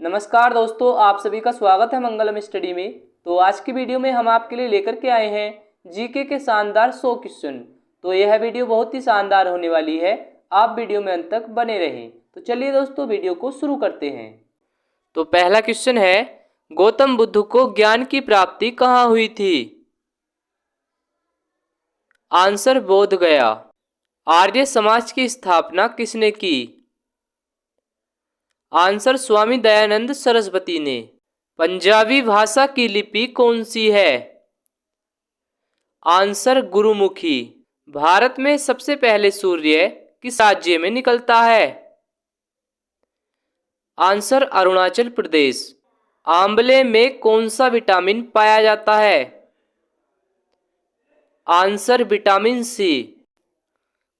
नमस्कार दोस्तों, आप सभी का स्वागत है मंगलम स्टडी में। तो आज की वीडियो में हम आपके लिए लेकर के आए हैं जीके के शानदार 100 क्वेश्चन। तो यह वीडियो बहुत ही शानदार होने वाली है, आप वीडियो में अंत तक बने रहें। तो चलिए दोस्तों, वीडियो को शुरू करते हैं। तो पहला क्वेश्चन है, गौतम बुद्ध को ज्ञान की प्राप्ति कहाँ हुई थी? आंसर, बोध गया। आर्य समाज की स्थापना किसने की? आंसर, स्वामी दयानंद सरस्वती ने। पंजाबी भाषा की लिपि कौन सी है? आंसर, गुरुमुखी। भारत में सबसे पहले सूर्य किस राज्य में निकलता है? आंसर, अरुणाचल प्रदेश। आंवले में कौन सा विटामिन पाया जाता है? Answer, vitamin C.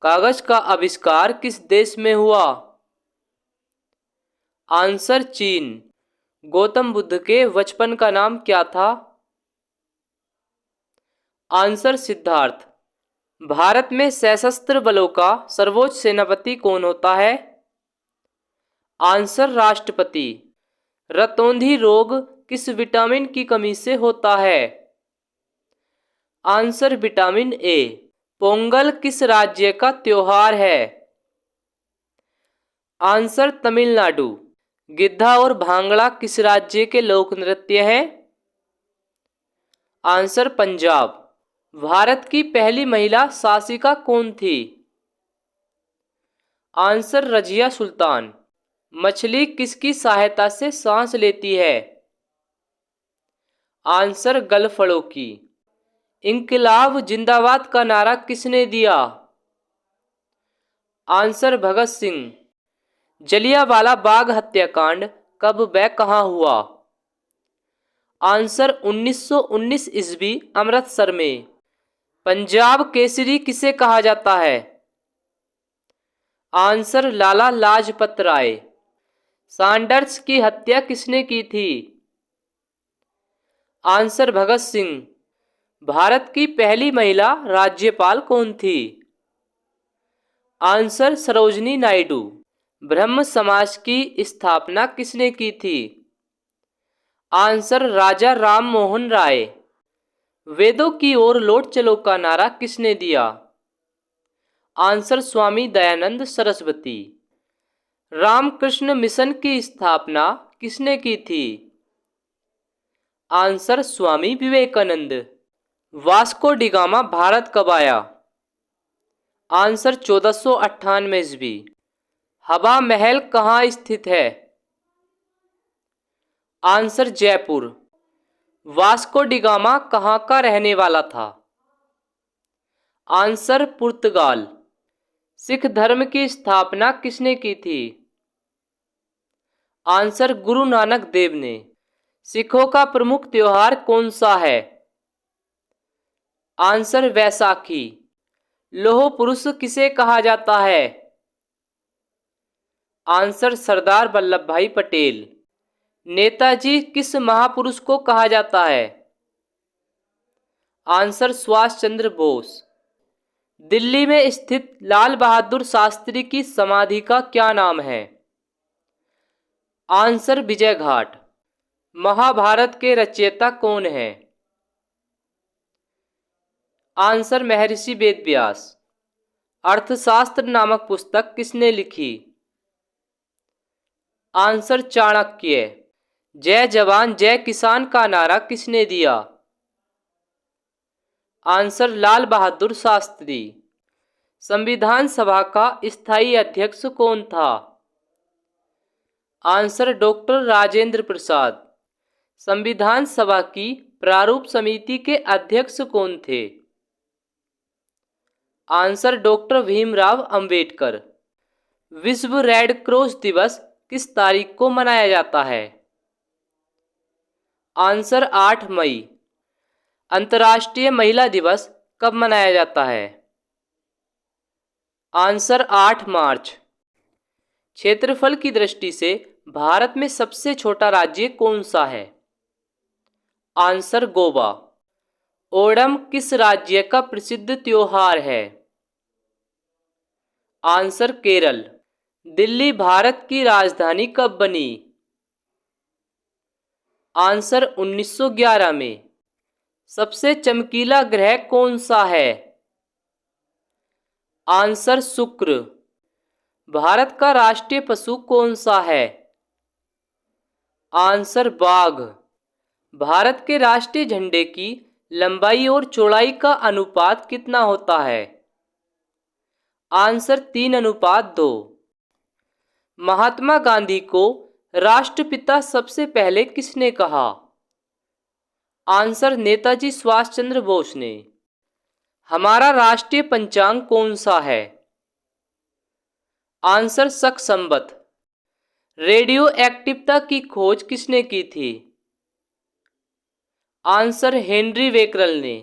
कागज का आविष्कार किस देश में हुआ? आंसर, चीन। गौतम बुद्ध के बचपन का नाम क्या था? आंसर, सिद्धार्थ। भारत में सशस्त्र बलों का सर्वोच्च सेनापति कौन होता है? आंसर, राष्ट्रपति। रतौंधी रोग किस विटामिन की कमी से होता है? Answer, vitamin A. पोंगल किस राज्य का त्योहार है? आंसर, तमिलनाडु। गिद्धा और भांगड़ा किस राज्य के लोक नृत्य हैं? आंसर, पंजाब। भारत की पहली महिला शासिका कौन थी? आंसर, रजिया सुल्तान। मछली किसकी सहायता से सांस लेती है? आंसर, गलफड़ों की। इंकलाब जिंदाबाद का नारा किसने दिया? आंसर, भगत सिंह। जलियांवाला बाग हत्याकांड कब व कहाँ हुआ? आंसर, 1919 ईस्वी, अमृतसर में। पंजाब केसरी किसे कहा जाता है? आंसर, लाला लाजपत राय। सैंडर्स की हत्या किसने की थी? आंसर, भगत सिंह। भारत की पहली महिला राज्यपाल कौन थी? आंसर, सरोजनी नायडू। ब्रह्म समाज की स्थापना किसने की थी? आंसर, राजा राम मोहन राय। वेदों की ओर लौट चलो का नारा किसने दिया? आंसर, स्वामी दयानंद सरस्वती। रामकृष्ण मिशन की स्थापना किसने की थी? Answer, Swami Vivekananda. Vasco da Gama Bharat कब आया? आंसर, 1498 ईस्वी। हवा महल कहाँ स्थित है? आंसर, जयपुर। वास्को डिगामा कहाँ का रहने वाला था? आंसर, पुर्तगाल। सिख धर्म की स्थापना किसने की थी? आंसर, गुरु नानक देव ने। सिखों का प्रमुख त्योहार कौन सा है? आंसर, वैसाखी। लौह पुरुष किसे कहा जाता है? आंसर, सरदार वल्लभ भाई पटेल। नेताजी किस महापुरुष को कहा जाता है? आंसर, सुभाष चंद्र बोस। दिल्ली में स्थित लाल बहादुर शास्त्री की समाधि का क्या नाम है? आंसर, विजय घाट। महाभारत के रचयिता कौन है? आंसर, महर्षि वेदव्यास। अर्थशास्त्र नामक पुस्तक किसने लिखी? आंसर, चाणक्य। जय जवान जय किसान का नारा किसने दिया? आंसर, लाल बहादुर शास्त्री। संविधान सभा का स्थायी अध्यक्ष कौन था? Answer, doctor Rajendra Prasad. संविधान सभा की प्रारूप समिति के अध्यक्ष कौन थे? Answer, doctor Bhimrao Ambedkar. विश्व रेड क्रॉस दिवस किस तारीख को मनाया जाता है? आंसर, 8 मई। अंतर्राष्ट्रीय महिला दिवस कब मनाया जाता है? आंसर, 8 मार्च। क्षेत्रफल की दृष्टि से भारत में सबसे छोटा राज्य कौन सा है? आंसर, गोवा। ओणम किस राज्य का प्रसिद्ध त्योहार है? आंसर, केरल। दिल्ली भारत की राजधानी कब बनी? आंसर 1911 में। सबसे चमकीला ग्रह कौन सा है? आंसर शुक्र। भारत का राष्ट्रीय पशु कौन सा है? आंसर बाघ। भारत के राष्ट्रीय झंडे की लंबाई और चौड़ाई का अनुपात कितना होता है? आंसर 3:2। महात्मा गांधी को राष्ट्रपिता सबसे पहले किसने कहा? आंसर नेताजी सुभाष चंद्र बोस ने। हमारा राष्ट्रीय पंचांग कौन सा है? आंसर शक संवत। रेडियो एक्टिवता की खोज किसने की थी? आंसर हेनरी बेकरल ने।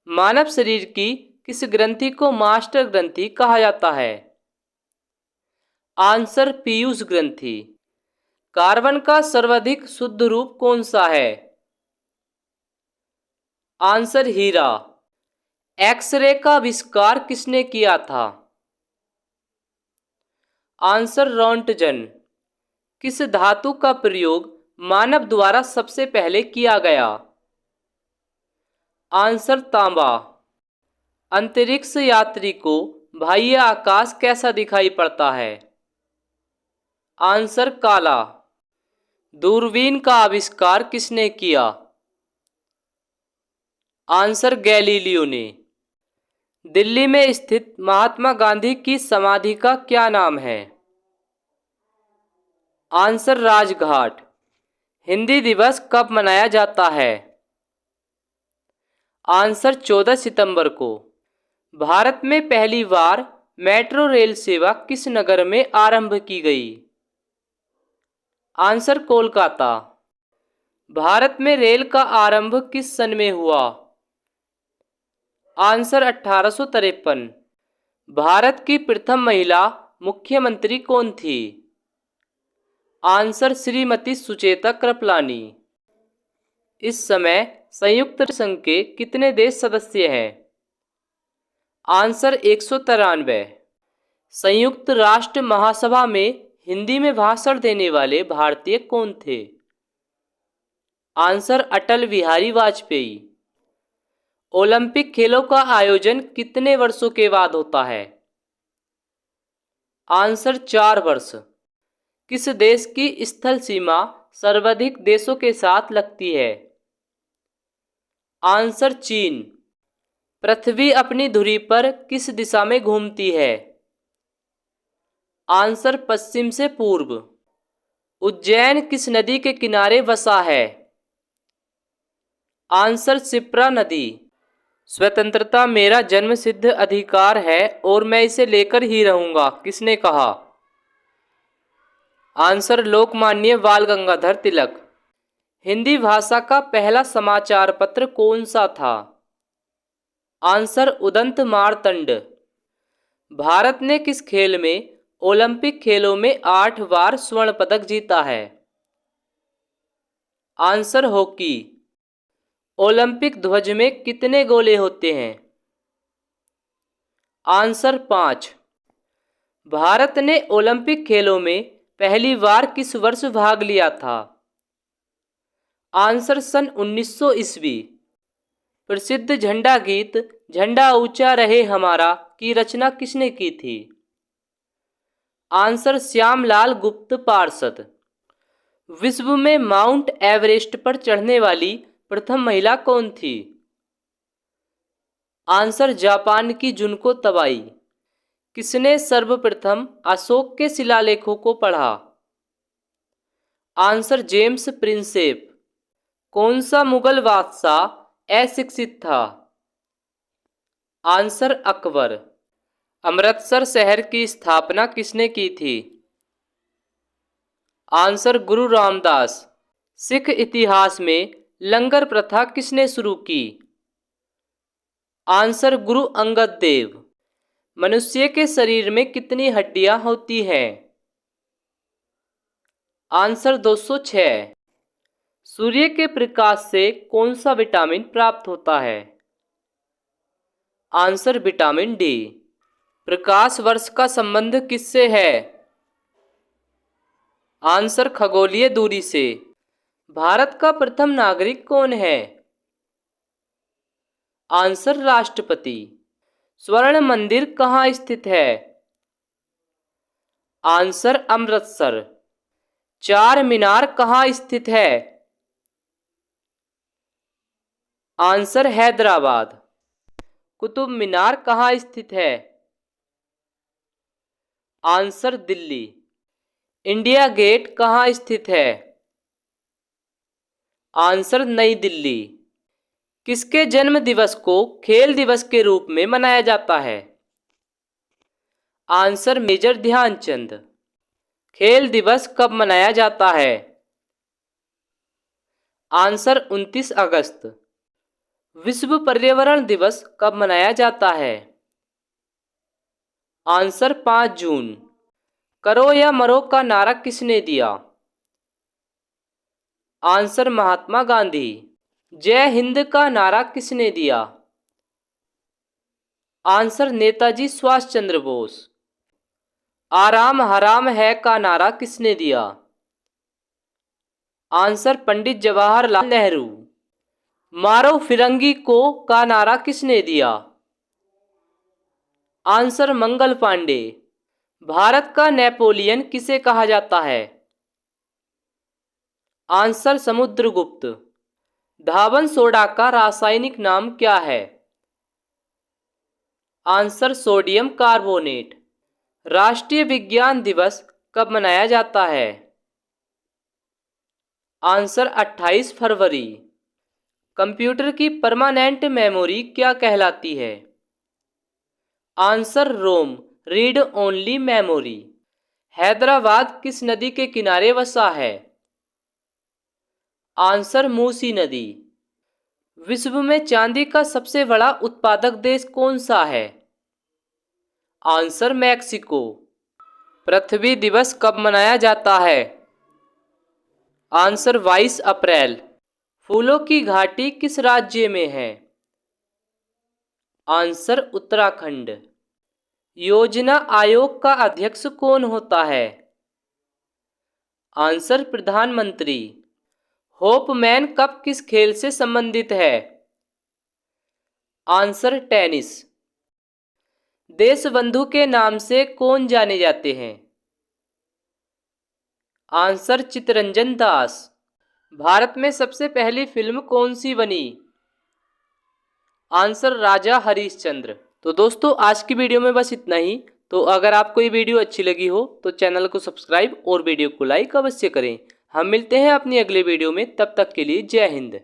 मानव शरीर की किस ग्रंथि को मास्टर ग्रंथि कहा जाता है? आंसर पीयूष ग्रंथि। कार्बन का सर्वाधिक शुद्ध रूप कौन सा है? आंसर हीरा। एक्सरे का आविष्कार किसने किया था? Answer Roentgen. किस धातु का प्रयोग मानव द्वारा सबसे पहले किया गया? आंसर तांबा। अंतरिक्ष यात्री को बाह्य आकाश कैसा दिखाई पड़ता है? आंसर काला। दूरबीन का आविष्कार किसने किया? आंसर गैलीलियो ने। दिल्ली में स्थित महात्मा गांधी की समाधि का क्या नाम है? आंसर राजघाट। हिंदी दिवस कब मनाया जाता है? आंसर 14 सितंबर को। भारत में पहली बार मेट्रो रेल सेवा किस नगर में आरंभ की गई? आंसर कोलकाता। भारत में रेल का आरंभ किस सन में हुआ? आंसर 1853। भारत की प्रथम महिला मुख्यमंत्री कौन थी? आंसर श्रीमती सुचेता कृपलानी। इस समय संयुक्त संघ के कितने देश सदस्य हैं? आंसर 193। संयुक्त राष्ट्र महासभा में हिंदी में भाषण देने वाले भारतीय कौन थे? आंसर अटल बिहारी वाजपेयी। ओलंपिक खेलों का आयोजन कितने वर्षों के बाद होता है? आंसर 4 वर्ष। किस देश की स्थल सीमा सर्वाधिक देशों के साथ लगती है? आंसर चीन। पृथ्वी अपनी धुरी पर किस दिशा में घूमती है? आंसर पश्चिम से पूर्व। उज्जैन किस नदी के किनारे बसा है? आंसर शिप्रा नदी। स्वतंत्रता मेरा जन्मसिद्ध अधिकार है और मैं इसे लेकर ही रहूंगा, किसने कहा? आंसर लोकमान्य बाल गंगाधर तिलक। हिंदी भाषा का पहला समाचार पत्र कौन सा था? आंसर उदंत मार्तंड। भारत ने किस खेल में ओलंपिक खेलों में 8 बार स्वर्ण पदक जीता है? Answer hockey. ओलंपिक ध्वज में कितने गोले होते हैं? आंसर 5। भारत ने ओलंपिक खेलों में पहली बार किस वर्ष भाग लिया था? आंसर सन 1900 ईस्वी। प्रसिद्ध झंडा गीत झंडा ऊंचा रहे हमारा की रचना किसने की थी? आंसर श्यामलाल गुप्त पार्षद। विश्व में माउंट एवरेस्ट पर चढ़ने वाली प्रथम महिला कौन थी? आंसर जापान की जुनको तबाई। किसने सर्वप्रथम अशोक के शिलालेखों को पढ़ा? Answer James Prinsep. कौन सा मुगल बादशाह अशिक्षित था? आंसर अकबर। अमृतसर शहर की स्थापना किसने की थी? आंसर गुरु रामदास। सिख इतिहास में लंगर प्रथा किसने शुरू की? आंसर गुरु अंगद देव। मनुष्य के शरीर में कितनी हड्डियां होती हैं? आंसर 206। सूर्य के प्रकाश से कौन सा विटामिन प्राप्त होता है? Answer vitamin D. प्रकाश वर्ष का संबंध किससे है? आंसर खगोलीय दूरी से। भारत का प्रथम नागरिक कौन है? आंसर राष्ट्रपति। स्वर्ण मंदिर कहाँ स्थित है? आंसर अमृतसर। चार मीनार कहाँ स्थित है? आंसर हैदराबाद। कुतुब मीनार कहाँ स्थित है? आंसर दिल्ली। इंडिया गेट कहाँ स्थित है? आंसर नई दिल्ली। किसके जन्म दिवस को खेल दिवस के रूप में मनाया जाता है? Answer Major Dhyanchand. खेल दिवस कब मनाया जाता है? आंसर 29 अगस्त। विश्व पर्यावरण दिवस कब मनाया जाता है? आंसर 5 जून। करो या मरो का नारा किसने दिया? आंसर महात्मा गांधी। जय हिंद का नारा किसने दिया? आंसर नेताजी सुभाष चंद्र बोस। आराम हराम है का नारा किसने दिया? आंसर पंडित जवाहरलाल नेहरू। मारो फिरंगी को का नारा किसने दिया? आंसर मंगल पांडे। भारत का नेपोलियन किसे कहा जाता है? आंसर समुद्रगुप्त। धावन सोडा का रासायनिक नाम क्या है? Answer sodium carbonate. राष्ट्रीय विज्ञान दिवस कब मनाया जाता है? आंसर 28 फरवरी। कंप्यूटर की परमानेंट मेमोरी क्या कहलाती है? आंसर रोम रीड ओनली मेमोरी। हैदराबाद किस नदी के किनारे बसा है? आंसर मूसी नदी। विश्व में चांदी का सबसे बड़ा उत्पादक देश कौन सा है? Answer Mexico. पृथ्वी दिवस कब मनाया जाता है? आंसर 22 अप्रैल। फूलों की घाटी किस राज्य में है? आंसर उत्तराखंड। योजना आयोग का अध्यक्ष कौन होता है? आंसर प्रधानमंत्री। होपमैन कप किस खेल से संबंधित है? Answer tennis. देशबंधु के नाम से कौन जाने जाते हैं? आंसर चित्तरंजन दास। भारत में सबसे पहली फिल्म कौन सी बनी? आंसर राजा हरिश्चंद्र। तो दोस्तों आज की वीडियो में बस इतना ही। तो अगर आपको ये वीडियो अच्छी लगी हो तो चैनल को सब्सक्राइब और वीडियो को लाइक अवश्य करें। हम मिलते हैं अपनी अगले वीडियो में, तब तक के लिए जय हिंद।